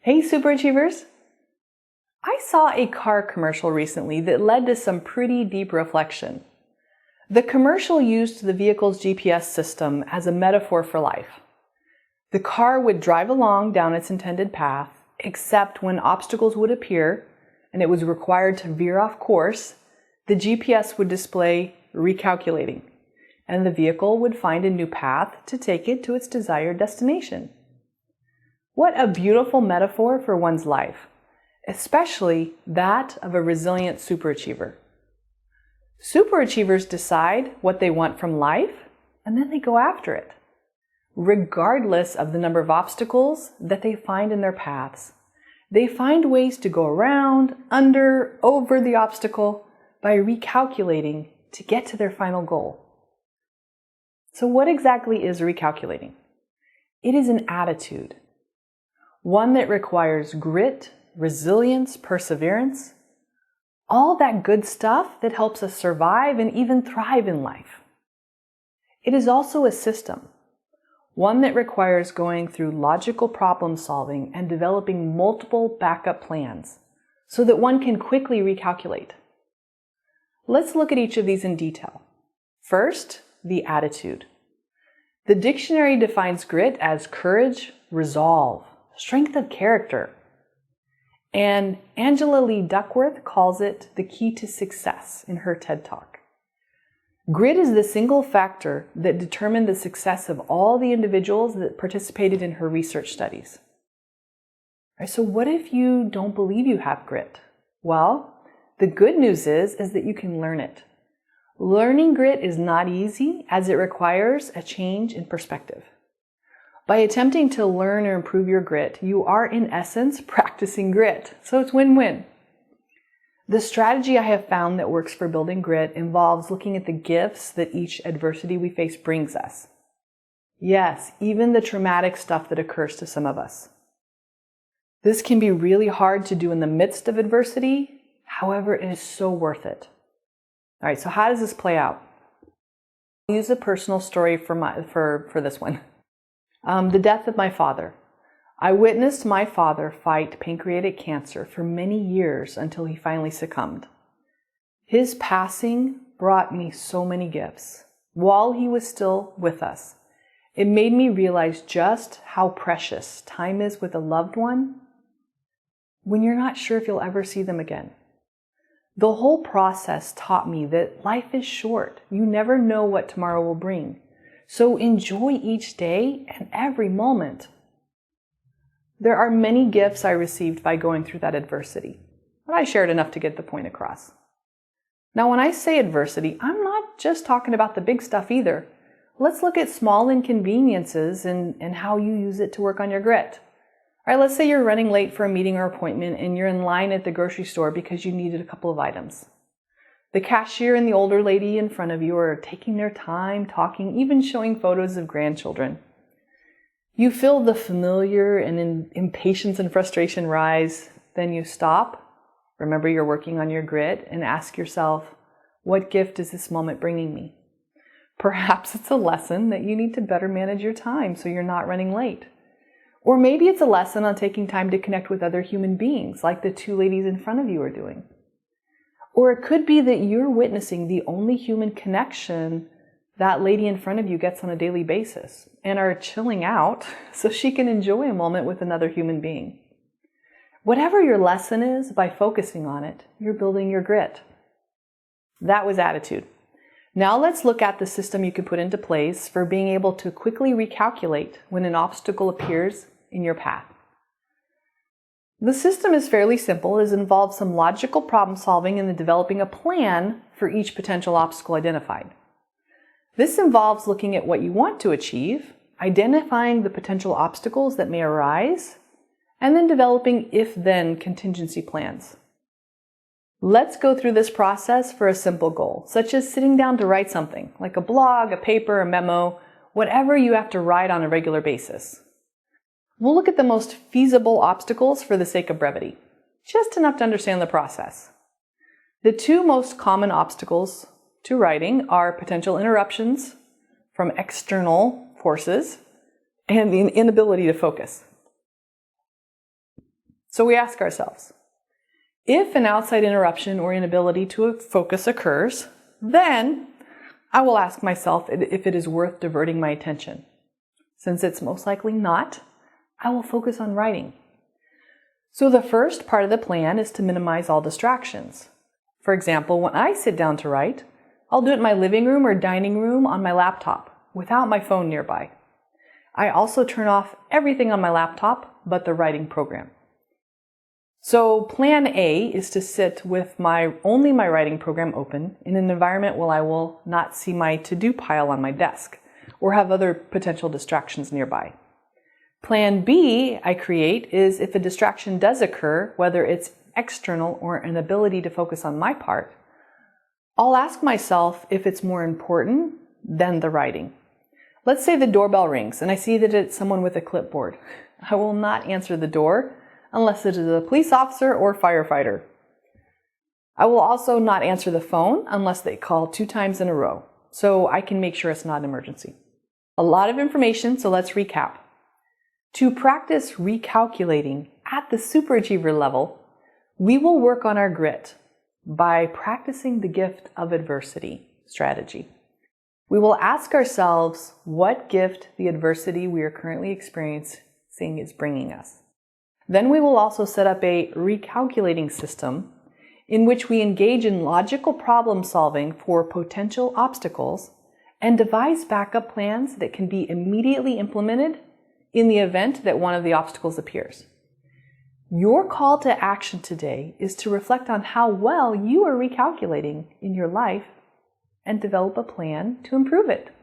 Hey superachievers! I saw a car commercial recently that led to some pretty deep reflection. The commercial used the vehicle's GPS system as a metaphor for life. The car would drive along down its intended path, except when obstacles would appear and it was required to veer off course, the GPS would display recalculating, and the vehicle would find a new path to take it to its desired destination. What a beautiful metaphor for one's life, especially that of a resilient superachiever. Superachievers decide what they want from life, and then they go after it, regardless of the number of obstacles that they find in their paths. They find ways to go around, under, over the obstacle by recalculating to get to their final goal. So what exactly is recalculating? It is an attitude. One that requires grit, resilience, perseverance, all that good stuff that helps us survive and even thrive in life. It is also a system, one that requires going through logical problem solving and developing multiple backup plans so that one can quickly recalculate. Let's look at each of these in detail. First, the attitude. The dictionary defines grit as courage, resolve, strength of character. And Angela Lee Duckworth calls it the key to success in her TED Talk. Grit is the single factor that determined the success of all the individuals that participated in her research studies. All right, so what if you don't believe you have grit? Well, the good news is that you can learn it. Learning grit is not easy as it requires a change in perspective. By attempting to learn or improve your grit, you are in essence practicing grit, so it's win-win. The strategy I have found that works for building grit involves looking at the gifts that each adversity we face brings us. Yes, even the traumatic stuff that occurs to some of us. This can be really hard to do in the midst of adversity, however, it is so worth it. All right, so how does this play out? I'll use a personal story for this one. The death of my father. I witnessed my father fight pancreatic cancer for many years until he finally succumbed. His passing brought me so many gifts. While he was still with us, it made me realize just how precious time is with a loved one when you're not sure if you'll ever see them again. The whole process taught me that life is short. You never know what tomorrow will bring. So enjoy each day and every moment. There are many gifts I received by going through that adversity, but I shared enough to get the point across. Now, when I say adversity, I'm not just talking about the big stuff either. Let's look at small inconveniences and how you use it to work on your grit. All right, let's say you're running late for a meeting or appointment and you're in line at the grocery store because you needed a couple of items. The cashier and the older lady in front of you are taking their time, talking, even showing photos of grandchildren. You feel the familiar and impatience and frustration rise. Then you stop, remember you're working on your grit, and ask yourself, what gift is this moment bringing me? Perhaps it's a lesson that you need to better manage your time so you're not running late. Or maybe it's a lesson on taking time to connect with other human beings, like the two ladies in front of you are doing. Or it could be that you're witnessing the only human connection that lady in front of you gets on a daily basis and are chilling out so she can enjoy a moment with another human being. Whatever your lesson is, by focusing on it, you're building your grit. That was attitude. Now let's look at the system you can put into place for being able to quickly recalculate when an obstacle appears in your path. The system is fairly simple. It involves some logical problem solving and developing a plan for each potential obstacle identified. This involves looking at what you want to achieve, identifying the potential obstacles that may arise, and then developing if-then contingency plans. Let's go through this process for a simple goal, such as sitting down to write something, like a blog, a paper, a memo, whatever you have to write on a regular basis. We'll look at the most feasible obstacles for the sake of brevity, just enough to understand the process. The two most common obstacles to writing are potential interruptions from external forces and the inability to focus. So we ask ourselves, if an outside interruption or inability to focus occurs, then I will ask myself if it is worth diverting my attention. Since it's most likely not, I will focus on writing. So the first part of the plan is to minimize all distractions. For example, when I sit down to write, I'll do it in my living room or dining room on my laptop without my phone nearby. I also turn off everything on my laptop but the writing program. So plan A is to sit with only my writing program open in an environment where I will not see my to-do pile on my desk or have other potential distractions nearby. Plan B I create is if a distraction does occur, whether it's external or an ability to focus on my part, I'll ask myself if it's more important than the writing. Let's say the doorbell rings and I see that it's someone with a clipboard. I will not answer the door unless it is a police officer or firefighter. I will also not answer the phone unless they call 2 times in a row, so I can make sure it's not an emergency. A lot of information, so let's recap. To practice recalculating at the superachiever level, we will work on our grit by practicing the gift of adversity strategy. We will ask ourselves what gift the adversity we are currently experiencing is bringing us. Then we will also set up a recalculating system in which we engage in logical problem solving for potential obstacles and devise backup plans that can be immediately implemented in the event that one of the obstacles appears. Your call to action today is to reflect on how well you are recalculating in your life and develop a plan to improve it.